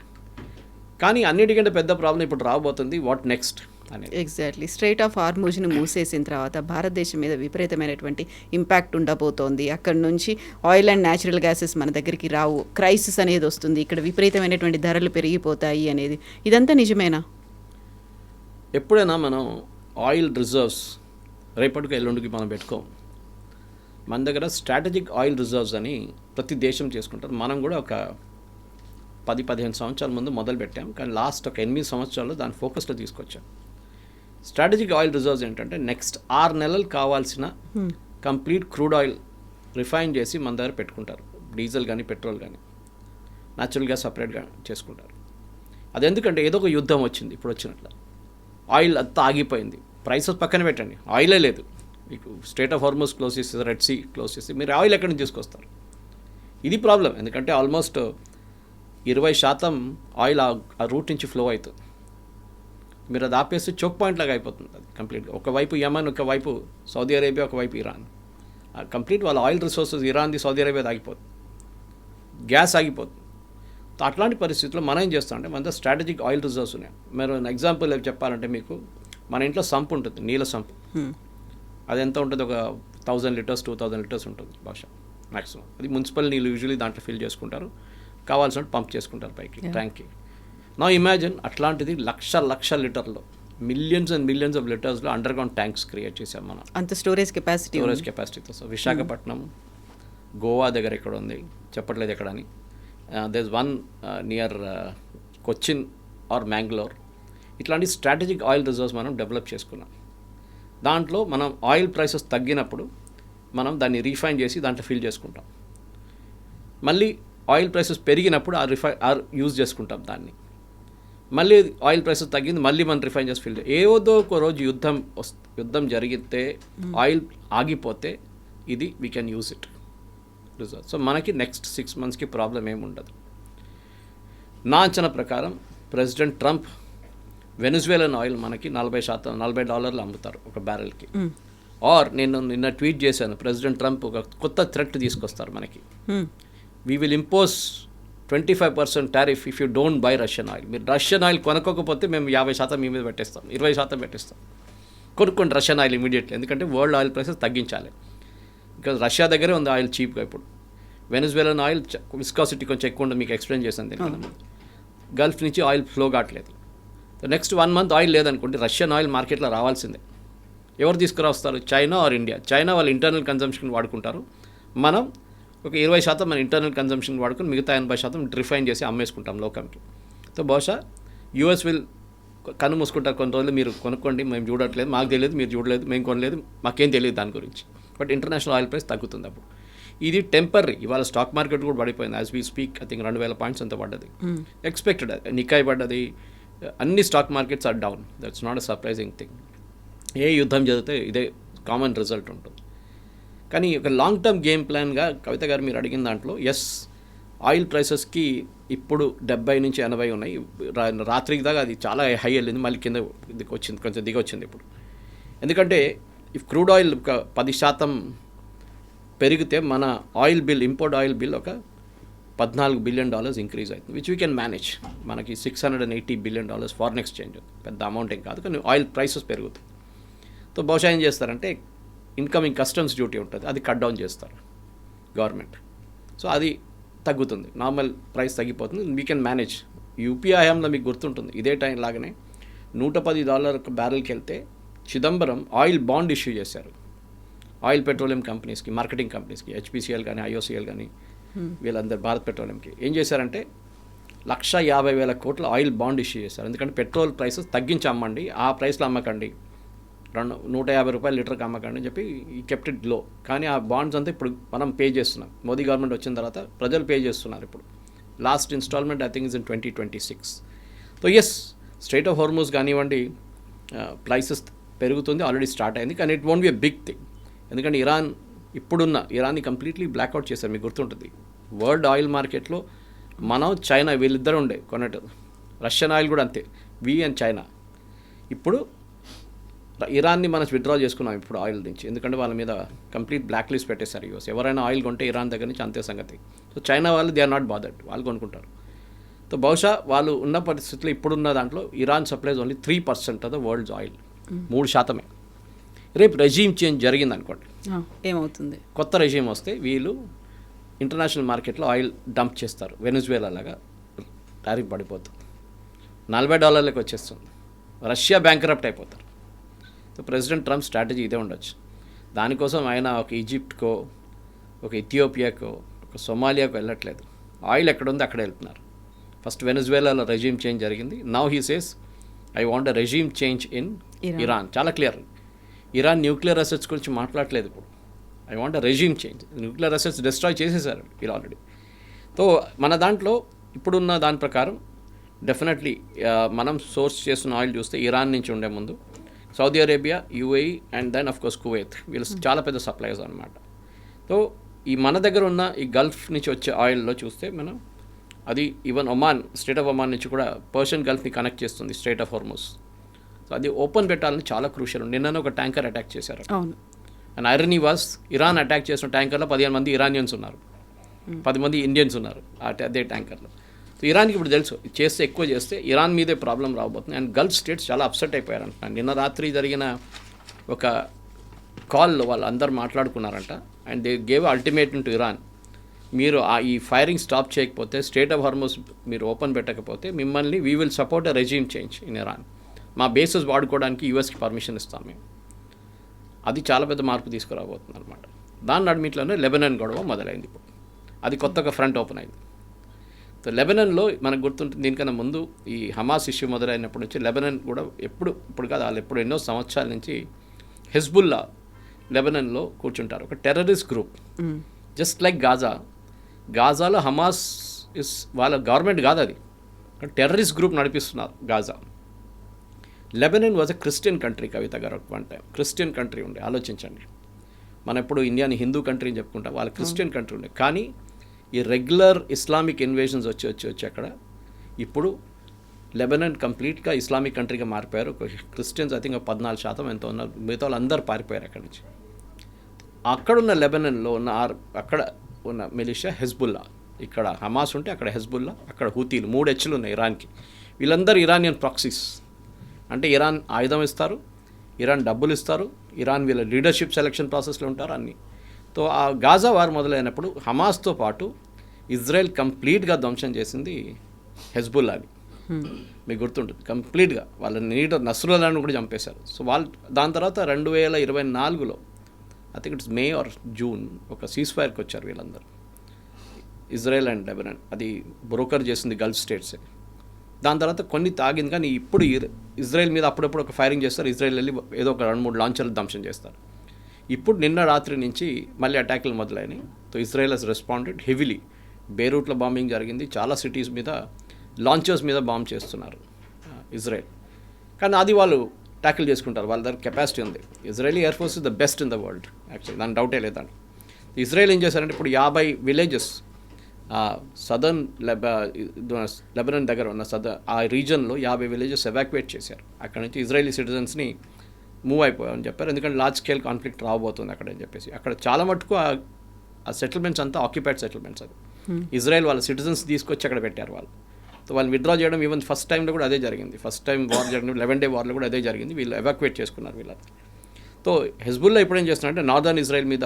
కానీ అన్నిటికంటే పెద్ద ప్రాబ్లం ఇప్పుడు రాబోతుంది వాట్ నెక్స్ట్. అనేది. ఎగ్జాక్ట్లీ. స్ట్రైట్ ఆఫ్ హార్మూజ్ని మూసేసిన తర్వాత భారతదేశం మీద విపరీతమైనటువంటి ఇంపాక్ట్ ఉండబోతోంది. అక్కడ నుంచి ఆయిల్ అండ్ న్యాచురల్ గ్యాసెస్ మన దగ్గరికి రావు, క్రైసిస్ అనేది వస్తుంది, ఇక్కడ విపరీతమైనటువంటి ధరలు పెరిగిపోతాయి అనేది, ఇదంతా నిజమేనా? ఎప్పుడైనా మనం ఆయిల్ రిజర్వ్స్ రేపటికి ఎల్లుండికి మనం పెట్టుకోం. మన దగ్గర స్ట్రాటజిక్ ఆయిల్ రిజర్వ్స్ అని ప్రతి దేశం చేసుకుంటారు. మనం కూడా ఒక 10-15 సంవత్సరాల ముందు మొదలు పెట్టాం, కానీ లాస్ట్ ఒక 8 సంవత్సరాలు దాని ఫోకస్లో తీసుకొచ్చాం. స్ట్రాటజిక్ ఆయిల్ రిజర్వ్స్ ఏంటంటే నెక్స్ట్ 6 నెలలు కావాల్సిన కంప్లీట్ క్రూడ్ ఆయిల్ రిఫైన్ చేసి మన దగ్గర పెట్టుకుంటారు. డీజిల్ కానీ పెట్రోల్ కానీ న్యాచురల్ గ్యాస్ సపరేట్గా చేసుకుంటారు. అది ఎందుకంటే ఏదో ఒక యుద్ధం వచ్చింది, ఇప్పుడు వచ్చినట్ల ఆయిల్ అంతా ఆగిపోయింది, ప్రైసెస్ పక్కన పెట్టండి, ఆయిలే లేదు. మీకు స్ట్రైట్ ఆఫ్ హార్మూజ్ క్లోజ్ చేసి రెడ్ సీ క్లోజ్ చేసి మీరు ఆయిల్ ఎక్కడి నుంచి తీసుకొస్తారు? ఇది ప్రాబ్లం. ఎందుకంటే ఆల్మోస్ట్ 20% ఆయిల్ ఆ రూట్ నుంచి ఫ్లో అవుతుంది. మీరు అది ఆపేస్తే చోక్ పాయింట్ లాగా అయిపోతుంది అది కంప్లీట్గా. ఒకవైపు యమన్, ఒకవైపు సౌదీ అరేబియా, ఒకవైపు ఇరాన్. కంప్లీట్ వాళ్ళ ఆయిల్ రిసోర్సెస్ ఇరాన్ది, సౌదీ అరేబియాది ఆగిపోతుంది, గ్యాస్ ఆగిపోతుంది. అట్లాంటి పరిస్థితుల్లో మనం ఏం చేస్తామంటే మన దగ్గర స్ట్రాటజిక్ ఆయిల్ రిజర్వ్స్ ఉన్నాయి. మీరు ఎగ్జాంపుల్ చెప్పాలంటే మీకు మన ఇంట్లో సంప్ ఉంటుంది, నీళ్ళ సంప్. అది ఎంత ఉంటుంది? ఒక 1000 లీటర్స్ 2000 లీటర్స్ ఉంటుంది బహుశా మ్యాక్సిమం. అది మున్సిపల్ నీళ్ళు యూజువల్లీ దాంట్లో ఫిల్ చేసుకుంటారు, కావాల్సినట్టు పంప్ చేసుకుంటారు పైకి ట్యాంక్కి. నా ఇమాజిన్ అట్లాంటిది లక్ష లీటర్లో, మిలియన్స్ అండ్ మిలియన్స్ ఆఫ్ లీటర్స్లో అండర్ గ్రౌండ్ ట్యాంక్స్ క్రియేట్ చేసాం మనం. అంత స్టోరేజ్ కెపాసిటీతో. సో విశాఖపట్నం, గోవా దగ్గర ఎక్కడ ఉంది చెప్పట్లేదు ఎక్కడని, there is one near Cochin or Mangalore. ఇట్లాంటి స్ట్రాటజిక్ ఆయిల్ రిజర్వ్స్ మనం డెవలప్ చేసుకున్నాం. దాంట్లో మనం ఆయిల్ ప్రైసెస్ తగ్గినప్పుడు మనం దాన్ని రీఫైన్ చేసి దాంట్లో ఫిల్ చేసుకుంటాం. మళ్ళీ ఆయిల్ ప్రైసెస్ పెరిగినప్పుడు ఆ యూజ్ చేసుకుంటాం. మళ్ళీ ఆయిల్ ప్రైసెస్ తగ్గింది, మళ్ళీ మనం రిఫైన్ చేసి ఫిల్. ఏదో ఒక రోజు యుద్ధం జరిగితే ఆయిల్ ఆగిపోతే ఇది we can use it reserve. So మనకి నెక్స్ట్ 6 monthsకి ప్రాబ్లం ఏమి ఉండదు. నా అంచనా ప్రకారం ప్రెసిడెంట్ ట్రంప్ వెనిజువేలన్ ఆయిల్ మనకి $40 అమ్ముతారు ఒక బ్యారెల్కి. ఆర్ నేను నిన్న ట్వీట్ చేశాను, ప్రెసిడెంట్ ట్రంప్ ఒక కొత్త థ్రెట్ తీసుకొస్తారు మనకి. We will impose 25% tariff if you don't by Russian oil. మీరు రష్యన్ ఆయిల్ కొనుక్కోకపోతే మేము 50% మీ మీద పెట్టేస్తాం, 20% పెట్టేస్తాం. కొనుక్కోండి రష్యన్ ఆయిల్ ఇమీడియట్లీ, ఎందుకంటే వరల్డ్ ఆయిల్ ప్రైసెస్ తగ్గించాలి. బికాజ్ రష్యా దగ్గరే ఉంది ఆయిల్ చీప్గా. ఇప్పుడు వెనిజువేలన్ ఆయిల్ విస్కాసిటీ కొంచెం ఎక్కువ ఉంటుంది, మీకు ఎక్స్ప్లెయిన్ చేశాను దీనికన్నా. గల్ఫ్ నుంచి ఆయిల్ ఫ్లో కావట్లేదు. నెక్స్ట్ 1 month ఆయిల్ లేదనుకోండి, రష్యన్ ఆయిల్ మార్కెట్లో రావాల్సిందే. ఎవరు తీసుకురావస్తారు? China or India. చైనా వాళ్ళ ఇంటర్నల్ కన్జంప్షన్ వాడుకుంటారు, మనం ఒక 20% మన ఇంటర్నల్ కన్జంప్షన్ వాడుకుని మిగతా 80% రిఫైన్ చేసి అమ్మేసుకుంటాం లోకంకి. సో బహుశా యూఎస్ విల్ కన్ను మూసుకుంటారు కొన్ని రోజులు, మీరు కొనుక్కోండి, మేము చూడట్లేదు, మాకు తెలియదు, మీరు చూడలేదు, మేము కొనలేదు, మాకేం తెలియదు దాని గురించి. బట్ ఇంటర్నేషనల్ ఆయిల్ ప్రైస్ తగ్గుతుంది అప్పుడు. ఇది టెంపరీ. ఇవాళ స్టాక్ మార్కెట్ కూడా పడిపోయింది. As we speak I think 2000 points అంత పడ్డది. ఎక్స్పెక్టెడ్. నికాయ్ పడ్డది. అన్ని stock markets are down. That's not a surprising thing. ఏ యుద్ధం జరిగితే ఇదే కామన్ రిజల్ట్ ఉంటుంది. కానీ ఒక లాంగ్ టర్మ్ గేమ్ ప్లాన్గా కవిత గారు మీరు అడిగిన దాంట్లో ఎస్, ఆయిల్ ప్రైసెస్కి ఇప్పుడు 70 నుంచి 80 ఉన్నాయి. రాత్రికి దాకా అది చాలా హై వెళ్ళింది, మళ్ళీ కింద వచ్చింది, కొంచెం దిగొచ్చింది ఇప్పుడు. ఎందుకంటే ఇఫ్ క్రూడ్ ఆయిల్ ఒక 10% పెరిగితే మన oil bill, import oil bill ఒక $14 billion ఇంక్రీజ్ అవుతుంది, విచ్ వీ కెన్ మేనేజ్. మనకి $680 billion ఫారెన్ ఎక్స్చేంజ్, పెద్ద అమౌంట్ ఏం కాదు, కానీ ఆయిల్ ప్రైసెస్ పెరుగుతుంది. సో బహుశా ఏం చేస్తారంటే ఇన్కమింగ్ కస్టమ్స్ డ్యూటీ ఉంటుంది, అది కట్ డౌన్ చేస్తారు గవర్నమెంట్. సో అది తగ్గుతుంది, నార్మల్ ప్రైస్ తగ్గిపోతుంది, వీ కెన్ మేనేజ్. యూపీఐ హయాంలో మీకు గుర్తుంటుంది, ఇదే టైం లాగానే $110 బ్యారెల్కి వెళ్తే చిదంబరం ఆయిల్ బాండ్ ఇష్యూ చేశారు ఆయిల్ పెట్రోలియం కంపెనీస్కి, మార్కెటింగ్ కంపెనీస్కి, హెచ్పిసిఎల్ కానీ ఐఓసిఎల్ కానీ వీళ్ళందరూ భారత్ పెట్రోలియంకి. ఏం చేశారంటే 150,000 కోట్ల ఆయిల్ బాండ్ ఇష్యూ చేశారు. ఎందుకంటే పెట్రోల్ ప్రైసెస్ తగ్గించి అమ్మండి, ఆ ప్రైస్లో అమ్మకండి, $150 లీటర్కి అమ్మకండి అని చెప్పి ఈ కెప్ట్ ఇట్ లో. కానీ ఆ బాండ్స్ అంతా ఇప్పుడు మనం పే చేస్తున్నాం. మోదీ గవర్నమెంట్ వచ్చిన తర్వాత ప్రజలు పే చేస్తున్నారు. ఇప్పుడు last instalment I think is in 2026. So yes, strait of Hormuz కానివ్వండి, ప్రైసెస్ పెరుగుతుంది, ఆల్రెడీ స్టార్ట్ అయింది, కానీ it won't be a big thing. ఎందుకంటే ఇరాన్ని కంప్లీట్లీ బ్లాక్అవుట్ చేశారు, మీకు గుర్తుంటుంది. వరల్డ్ ఆయిల్ మార్కెట్లో మనం, చైనా వీళ్ళిద్దరూ ఉండే కొన్నట్టు, రష్యన్ ఆయిల్ కూడా అంతే, అండ్ చైనా. ఇప్పుడు ఇరాన్ని మనం విత్డ్రా చేసుకున్నాం ఇప్పుడు ఆయిల్ నుంచి, ఎందుకంటే వాళ్ళ మీద కంప్లీట్ బ్లాక్ లిస్ట్ పెట్టేశారు యూఎస్. ఎవరైనా ఆయిల్ కొంటే ఇరాన్ దగ్గర నుంచి అంతే సంగతి. సో చైనా వాళ్ళు దే ఆర్ నాట్ బాదర్డ్, వాళ్ళు కొనుక్కుంటారు. సో బహుశా వాళ్ళు ఉన్న పరిస్థితుల్లో ఇప్పుడున్న దాంట్లో Iran supplies only 3% of the world's oil, 3%. రేపు రెజీమ్ చేంజ్ జరిగింది అనుకోండి, ఏమవుతుంది? కొత్త రెజీమ్ వస్తే వీళ్ళు ఇంటర్నేషనల్ మార్కెట్లో ఆయిల్ డంప్ చేస్తారు. వెనిజువేలా లాగా టారిఫ్ పడిపోతుంది, $40 వచ్చేస్తుంది. రష్యా బ్యాంక్రప్ట్ అయిపోతారు. సో ప్రెసిడెంట్ ట్రంప్ స్ట్రాటజీ ఇదే ఉండొచ్చు. దానికోసం ఆయన ఒక ఈజిప్ట్కో, ఒక ఇథియోపియాకో, ఒక సొమాలియాకో వెళ్ళట్లేదు. ఆయిల్ ఎక్కడ ఉంది అక్కడ వెళ్తున్నారు. ఫస్ట్ వెనిజువేలాలో రెజీమ్ చేంజ్ జరిగింది. Now he says I want a regime change in Iran. చాలా క్లియర్. ఇరాన్ న్యూక్లియర్ అసెట్స్ గురించి మాట్లాడలేదు ఇప్పుడు. I want a regime change. Nuclear assets destroy చేసేసారు వీళ్ళు ఆల్రెడీ. సో మన దాంట్లో ఇప్పుడున్న దాని ప్రకారం డెఫినెట్లీ మనం సోర్స్ చేస్తున్న ఆయిల్ చూస్తే ఇరాన్ నుంచి ఉండే ముందు Saudi Arabia, UAE and then of course Kuwait, వీళ్ళు చాలా పెద్ద సప్లైస్ అనమాట. సో ఈ మన దగ్గర ఉన్న ఈ గల్ఫ్ నుంచి వచ్చే ఆయిల్లో చూస్తే మనం అది even Oman, state of Oman నుంచి కూడా పర్షియన్ గల్ఫ్ని కనెక్ట్ చేస్తుంది స్ట్రైట్ ఆఫ్ హార్మజ్. సో అది ఓపెన్ పెట్టాలని చాలా క్రూషియల్. నిన్ననే ఒక ట్యాంకర్ అటాక్ చేశారు. And irony was, Iran attack చేసిన ట్యాంకర్లో 15 మంది ఇరానియన్స్ ఉన్నారు, 10 మంది ఇండియన్స్ ఉన్నారు అదే ట్యాంకర్లో. సో ఇరాన్కి ఇప్పుడు తెలుసు చేస్తే ఎక్కువ చేస్తే ఇరాన్ మీదే ప్రాబ్లం రాబోతుంది. అండ్ గల్ఫ్ స్టేట్స్ చాలా అప్సెట్ అయిపోయారంట. నిన్న రాత్రి జరిగిన ఒక కాల్లో వాళ్ళు అందరు మాట్లాడుకున్నారంట. And they gave ultimatum to Iran, మీరు ఈ ఫైరింగ్ స్టాప్ చేయకపోతే, స్టేట్ ఆఫ్ హార్మజ్ మీరు ఓపెన్ పెట్టకపోతే మిమ్మల్ని we will support a regime change in Iran. మా బేసెస్ వాడుకోవడానికి యూఎస్కి పర్మిషన్ ఇస్తాం మేము. అది చాలా పెద్ద మార్పు తీసుకురాబోతుంది అనమాట. దాని నడిమిట్లోనే లెబనాన్ గొడవ మొదలైంది. ఇప్పుడు అది కొత్తగా ఫ్రంట్ ఓపెన్ అయింది. సో లెబనాన్లో మనకు గుర్తుంటుంది, దీనికన్నా ముందు ఈ హమాస్ ఇష్యూ మొదలైనప్పటి నుంచి లెబనాన్ కూడా ఇప్పుడు కాదు, వాళ్ళు ఎప్పుడు ఎన్నో సంవత్సరాల నుంచి హెజ్బుల్లా లెబనాన్లో కూర్చుంటారు. ఒక టెర్రరిస్ట్ గ్రూప్, జస్ట్ లైక్ గాజాలో హమాస్ వాళ్ళ గవర్నమెంట్ కాదు, అది టెర్రరిస్ట్ గ్రూప్ నడిపిస్తున్నారు Gaza. Lebanon was a Christian country. Kavitha garu one time Christian country ఉండే. ఆలోచించండి, మనం ఎప్పుడు ఇండియాని హిందూ కంట్రీ అని చెప్పుకుంటాం, వాళ్ళ క్రిస్టియన్ కంట్రీ ఉండే. కానీ ఈ రెగ్యులర్ ఇస్లామిక్ ఇన్వేషన్స్ వచ్చి అక్కడ ఇప్పుడు లెబనాన్ కంప్లీట్గా ఇస్లామిక్ కంట్రీగా మారిపోయారు. క్రిస్టియన్స్ ఐ థింక్ 14% ఎంతో ఉన్నారు, మిగతా వాళ్ళు అందరూ పారిపోయారు అక్కడి నుంచి. అక్కడున్న లెబనాన్లో ఉన్న అక్కడ ఉన్న మిలిషియా హెజ్బుల్లా, ఇక్కడ హమాస్ ఉంటే అక్కడ హెజ్బుల్లా, అక్కడ హూతీలు, 3 హెచ్లు ఉన్నాయి ఇరాన్కి. వీళ్ళందరూ ఇరానియన్ ప్రాక్సీస్. అంటే ఇరాన్ ఆయుధం ఇస్తారు, ఇరాన్ డబ్బులు ఇస్తారు, ఇరాన్ వీళ్ళ లీడర్షిప్ సెలక్షన్ ప్రాసెస్లో ఉంటారు అన్నీ. సో ఆ గాజా వార్ మొదలైనప్పుడు హమాస్తో పాటు ఇజ్రాయెల్ కంప్లీట్గా ధ్వంసం చేసింది హెజ్బుల్లాని. మీకు గుర్తుంటుంది, కంప్లీట్గా వాళ్ళ లీడర్ నస్రుల్లాను కూడా చంపేశారు. సో వాళ్ళు దాని తర్వాత 2024లో I think it's May or June ఒక సీజ్ ఫైర్కి వచ్చారు వీళ్ళందరూ, ఇజ్రాయెల్ అండ్ లెబనాన్. అది బ్రోకర్ చేసింది గల్ఫ్ స్టేట్సే. దాని తర్వాత కొన్ని తాగింది. కానీ ఇప్పుడు ఇజ్రాయెల్ మీద అప్పుడప్పుడు ఒక ఫైరింగ్ చేస్తారు, ఇజ్రాయెల్ వెళ్ళి ఏదో ఒక 2-3 లాంచర్లు ధ్వంసం చేస్తారు. ఇప్పుడు నిన్న రాత్రి నుంచి మళ్ళీ అటాక్లు మొదలైనవి. So Israel he's responded heavily. బేరూట్లో బాంబింగ్ జరిగింది, చాలా సిటీస్ మీద లాంచర్స్ మీద బాంబ్ చేస్తున్నారు ఇజ్రాయెల్. కానీ అది వాళ్ళు ట్యాకిల్ చేసుకుంటారు, వాళ్ళ దగ్గర కెపాసిటీ ఉంది. Israeli air force is the best in the world actually, దాని డౌటే లేదండి. ఇజ్రాయెల్ ఏం చేశారంటే ఇప్పుడు 50 విలేజెస్ సదర్న్ లెబనాన్ దగ్గర ఉన్న ఆ రీజన్లో 50 విలేజెస్ ఎవాక్యుయేట్ చేశారు. అక్కడ నుంచి ఇజ్రాయలీ సిటిజన్స్ని మూవ్ అయిపోయామని చెప్పారు. ఎందుకంటే లార్జ్ స్కేల్ కాన్ఫ్లిక్ట్ రాబోతుంది అక్కడ అని చెప్పేసి. అక్కడ చాలా మటుకు ఆ సెటిల్మెంట్స్ అంతా ఆక్యుపైడ్ సెటిల్మెంట్స్. అది ఇజ్రాయెల్ వాళ్ళ సిటిజన్స్ తీసుకొచ్చి అక్కడ పెట్టారు వాళ్ళు. సో వాళ్ళు విత్డ్రా చేయడం ఈవెన్ ఫస్ట్ టైంలో కూడా అదే జరిగింది. ఫస్ట్ టైం వార్ జరిగింది, 11 డే వార్లో కూడా అదే జరిగింది. వీళ్ళు ఎవాక్యుయేట్ చేసుకున్నారు వీళ్ళని. సో హెజ్బుల్లా ఇప్పుడు ఏం చేస్తున్నారంటే నార్దర్న్ ఇజ్రాయెల్ మీద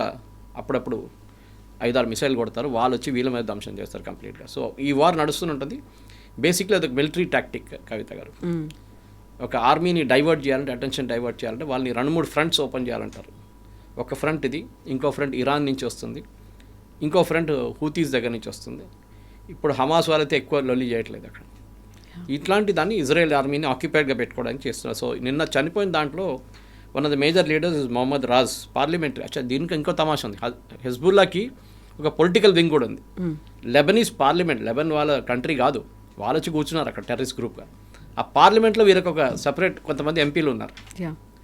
అప్పుడప్పుడు 5-6 మిసైల్ కొడతారు, వాళ్ళు వచ్చి వీళ్ళ మీద ధ్వంసం చేస్తారు కంప్లీట్గా. సో ఈ వార్ నడుస్తుంటుంది. బేసిక్లీ అది మిలిటరీ టాక్టిక్ కవిత గారు. ఒక ఆర్మీని డైవర్ట్ చేయాలంటే, అటెన్షన్ డైవర్ట్ చేయాలంటే వాళ్ళని 2-3 ఫ్రంట్స్ ఓపెన్ చేయాలంటారు. ఒక ఫ్రంట్ ఇది, ఇంకో ఫ్రంట్ ఇరాన్ నుంచి వస్తుంది, ఇంకో ఫ్రంట్ హూతీస్ దగ్గర నుంచి వస్తుంది. ఇప్పుడు హమాస్ వాళ్ళైతే ఎక్కువ లొల్లి చేయట్లేదు అక్కడ. ఇట్లాంటి దాన్ని ఇజ్రాయెల్ ఆర్మీని ఆక్యుపైడ్గా పెట్టుకోవడానికి చేస్తున్నారు. సో నిన్న చనిపోయిన దాంట్లో one of the major leaders is Mohammad Raj, parliamentary. అచ్చా, దీనికి ఇంకో తమాషా ఉంది. హెజ్బుల్లాకి ఒక పొలిటికల్ వింగ్ కూడా ఉంది. లెబనీస్ పార్లమెంట్, లెబన్ వాళ్ళ కంట్రీ కాదు, వాళ్ళు వచ్చి కూర్చున్నారు అక్కడ టెర్రరిస్ట్ గ్రూప్గా. ఆ పార్లమెంట్లో వీరికి ఒక సపరేట్ కొంతమంది ఎంపీలు ఉన్నారు,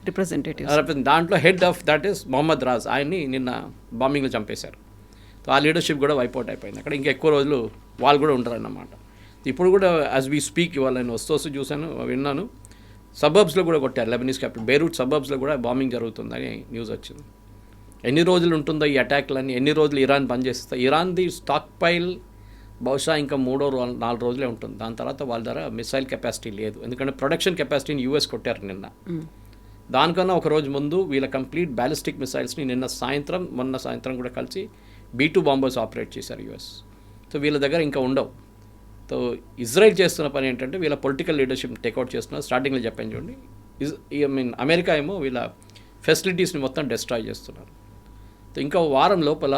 రిప్రజెంటేటివ్స్. దాంట్లో head of that is Mohammad Raj. ఆయన్ని నిన్న బాంబింగ్లో చంపేశారు. సో ఆ లీడర్షిప్ కూడా వైపౌట్ అయిపోయింది అక్కడ. ఇంకా ఎక్కువ రోజులు వాళ్ళు కూడా ఉంటారన్నమాట. ఇప్పుడు కూడా యాజ్ వీ స్పీక్ ఇవాళ నేను వస్తూ చూశాను, విన్నాను, సబర్బ్స్లో కూడా కొట్టారు. లెబనీస్ క్యాపిటల్ బేరూట్ సబర్బ్స్లో కూడా బాంబింగ్ జరుగుతుందని న్యూస్ వచ్చింది. ఎన్ని రోజులు ఉంటుందో ఈ అటాక్లన్నీ, ఎన్ని రోజులు ఇరాన్ బంద్ చేస్తుందో. ఇరాన్ది స్టాక్ పైల్ బహుశా ఇంకా 4 రోజులే ఉంటుంది. దాని తర్వాత వాళ్ళ దగ్గర మిసైల్ కెపాసిటీ లేదు, ఎందుకంటే ప్రొడక్షన్ కెపాసిటీని యూఎస్ కొట్టారు నిన్న. దానికన్నా ఒక రోజు ముందు వీళ్ళ కంప్లీట్ బ్యాలిస్టిక్ మిసైల్స్ని మొన్న సాయంత్రం కూడా కలిసి B2 బాంబర్స్ ఆపరేట్ చేశారు యూఎస్. సో వీళ్ళ దగ్గర ఇంకా ఉండవు. సో ఇజ్రాయెల్ చేస్తున్న పని ఏంటంటే వీళ్ళ పొలిటికల్ లీడర్షిప్ టేక్అవుట్ చేస్తున్నారు. స్టార్టింగ్లో చెప్పాను చూడండి, అమెరికా ఏమో వీళ్ళ ఫెసిలిటీస్ని మొత్తం డిస్ట్రాయ్ చేస్తున్నారు. సో ఇంకా వారం లోపల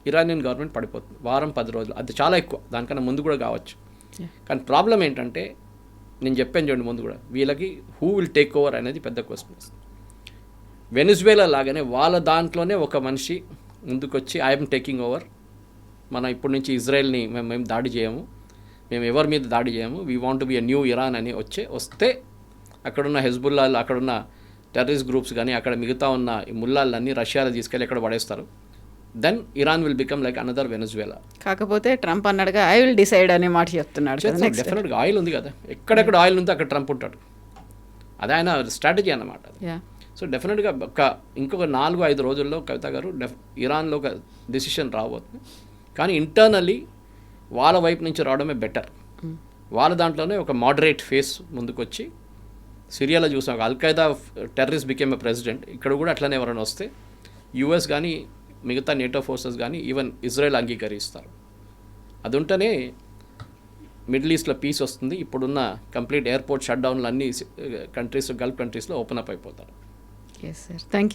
ఇరానియన్ గవర్నమెంట్ పడిపోతుంది, 10 రోజులు, అది చాలా ఎక్కువ, దానికన్నా ముందు కూడా కావచ్చు. కానీ ప్రాబ్లం ఏంటంటే నేను చెప్పాను చూడండి ముందు కూడా, వీళ్ళకి హూ విల్ టేక్ ఓవర్ అనేది పెద్ద క్వశ్చన్. వెనిజువేలా లాగానే వాళ్ళ దాంట్లోనే ఒక మనిషి ముందుకొచ్చి ఐఎమ్ టేకింగ్ ఓవర్, మనం ఇప్పటి నుంచి ఇజ్రాయెల్ని మేము దాడి చేయము, మేము ఎవరి మీద దాడి చేయము, we want to be a new Iran అని వస్తే అక్కడున్న హెజ్బుల్లాలు, అక్కడున్న టెర్రరిస్ట్ గ్రూప్స్ కానీ అక్కడ మిగతా ఉన్న ఈ ముల్లాలన్నీ రష్యాలో తీసుకెళ్ళి ఎక్కడ పడేస్తారు. Then Iran will become like another Venezuela. కాకపోతే ట్రంప్ అన్నాడుగా ఐ విల్ డిసైడ్ అనే మాట చెప్తున్నాడు. డెఫినెట్గా ఆయిల్ ఉంది కదా, ఎక్కడెక్కడ ఆయిల్ ఉందో అక్కడ ట్రంప్ ఉంటాడు, అది ఆయన స్ట్రాటజీ అన్నమాట. సో డెఫినెట్గా ఇంకొక 4-5 రోజుల్లో కవిత గారు ఇరాన్లో ఒక డెసిషన్ రాబోతుంది. కానీ ఇంటర్నల్లీ వాళ్ళ వైపు నుంచి రావడమే బెటర్. వాళ్ళ దాంట్లోనే ఒక మోడరేట్ ఫేస్ ముందుకొచ్చి, సిరియాలో చూసాం Al-Qaeda terrorist became a president, ఇక్కడ కూడా అట్లనే ఎవరైనా వస్తే యూఎస్ కానీ మిగతా నేటో ఫోర్సెస్ కానీ ఈవెన్ ఇజ్రాయెల్ అంగీకరిస్తారు. అది ఉంటేనే మిడిల్ ఈస్ట్లో పీస్ వస్తుంది. ఇప్పుడున్న కంప్లీట్ ఎయిర్పోర్ట్ షట్ డౌన్లు అన్ని కంట్రీస్, గల్ఫ్ కంట్రీస్లో ఓపెన్ అప్ అయిపోతారు. Yes sir, thank you.